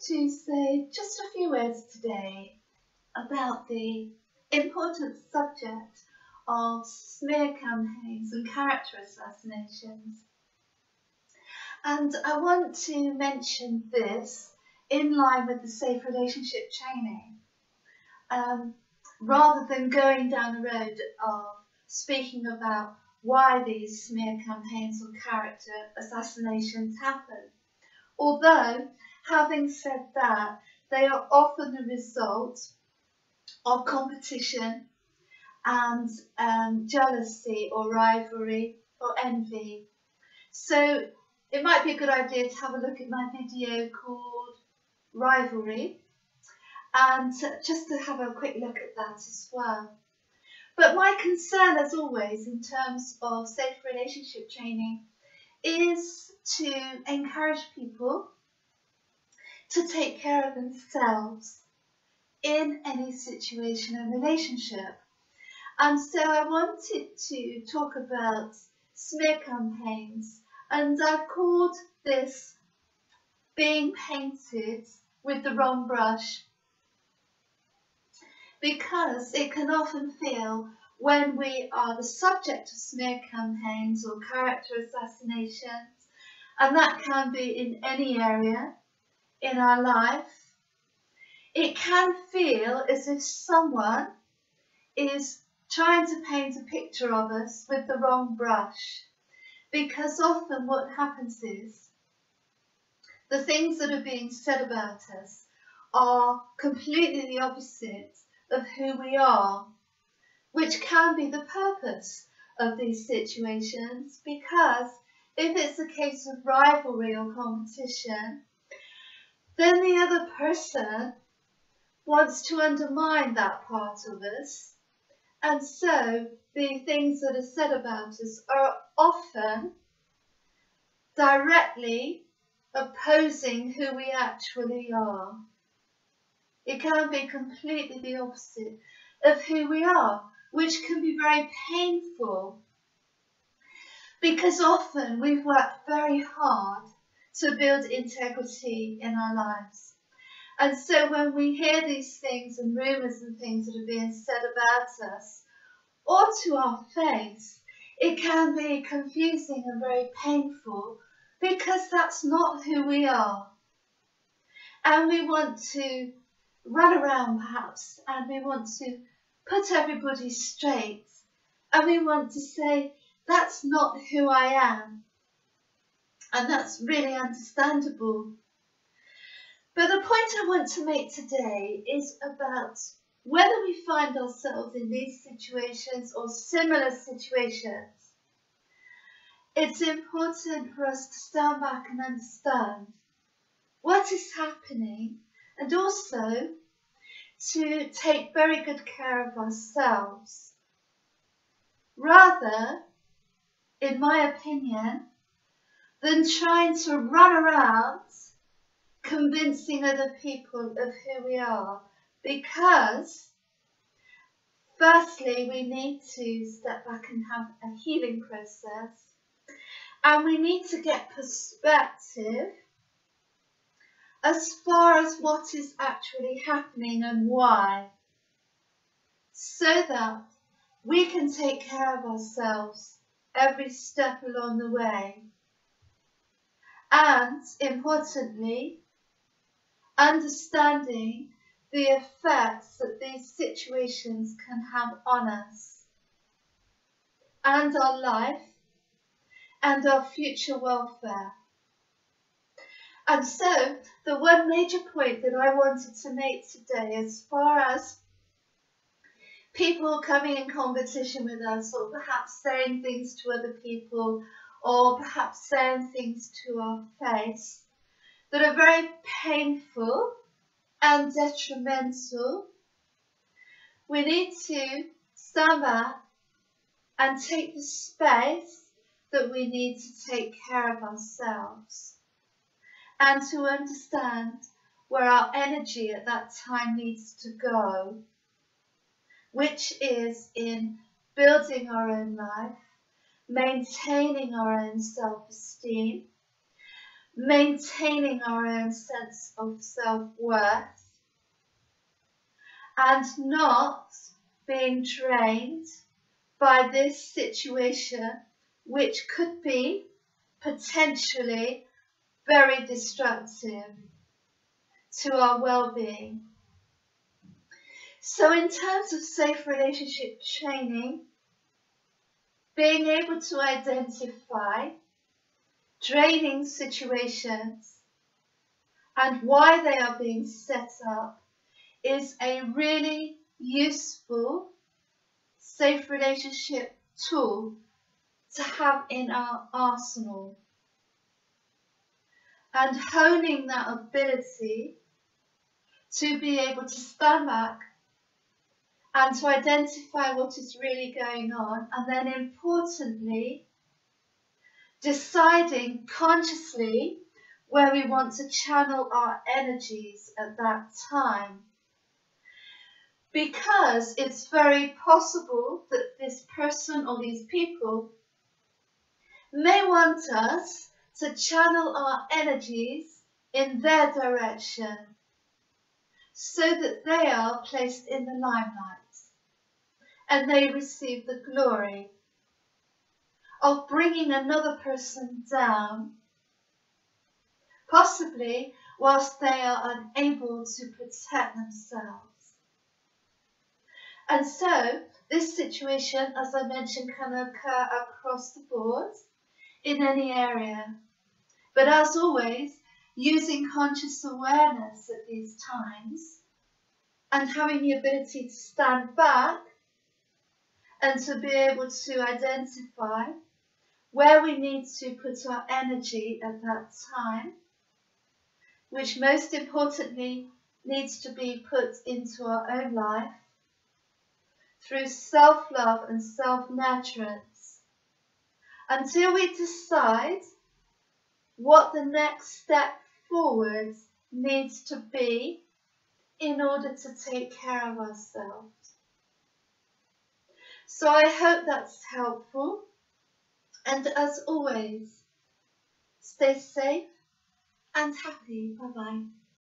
to say just a few words today about the important subject of smear campaigns and character assassinations. And I want to mention this in line with the safe relationship training, rather than going down the road of speaking about why these smear campaigns or character assassinations happen. Although, having said that, they are often the result of competition and jealousy or rivalry or envy. So it might be a good idea to have a look at my video called Rivalry, and just to have a quick look at that as well. But my concern, as always, in terms of safe relationship training is to encourage people to take care of themselves in any situation and relationship. And so I wanted to talk about smear campaigns, and I've called this being painted with the wrong brush, because it can often feel, when we are the subject of smear campaigns or character assassinations, and that can be in any area in our life, it can feel as if someone is trying to paint a picture of us with the wrong brush. Because often what happens is the things that are being said about us are completely the opposite of who we are, which can be the purpose of these situations, because if it's a case of rivalry or competition, then the other person wants to undermine that part of us, and so the things that are said about us are often directly opposing who we actually are. It can be completely the opposite of who we are, which can be very painful, because often we've worked very hard to build integrity in our lives. And so when we hear these things and rumours and things that are being said about us, or to our face, it can be confusing and very painful, because that's not who we are. And we want to run around perhaps, and we want to put everybody straight, and we want to say, that's not who I am. And that's really understandable. But the point I want to make today is about whether we find ourselves in these situations or similar situations. It's important for us to stand back and understand what is happening, and also to take very good care of ourselves, rather, in my opinion, than trying to run around convincing other people of who we are. Because firstly, we need to step back and have a healing process, and we need to get perspective as far as what is actually happening and why, so that we can take care of ourselves every step along the way. And importantly, understanding the effects that these situations can have on us and our life and our future welfare. And so, the one major point that I wanted to make today, as far as people coming in competition with us, or perhaps saying things to other people, or perhaps saying things to our face that are very painful and detrimental, we need to stand back and take the space that we need to take care of ourselves, and to understand where our energy at that time needs to go, which is in building our own life, maintaining our own self-esteem, maintaining our own sense of self-worth, and not being drained by this situation, which could be potentially very destructive to our well-being. So in terms of safe relationship training, being able to identify draining situations and why they are being set up is a really useful safe relationship tool to have in our arsenal. And honing that ability to be able to stand back and to identify what is really going on, and then importantly, deciding consciously where we want to channel our energies at that time. Because it's very possible that this person or these people may want us to channel our energies in their direction so that they are placed in the limelight and they receive the glory of bringing another person down, possibly whilst they are unable to protect themselves. And so this situation, as I mentioned, can occur across the board in any area. But as always, using conscious awareness at these times and having the ability to stand back and to be able to identify where we need to put our energy at that time, which most importantly needs to be put into our own life through self-love and self-nurturance, until we decide what the next step forward needs to be in order to take care of ourselves. So I hope that's helpful, and as always, stay safe and happy. Bye bye.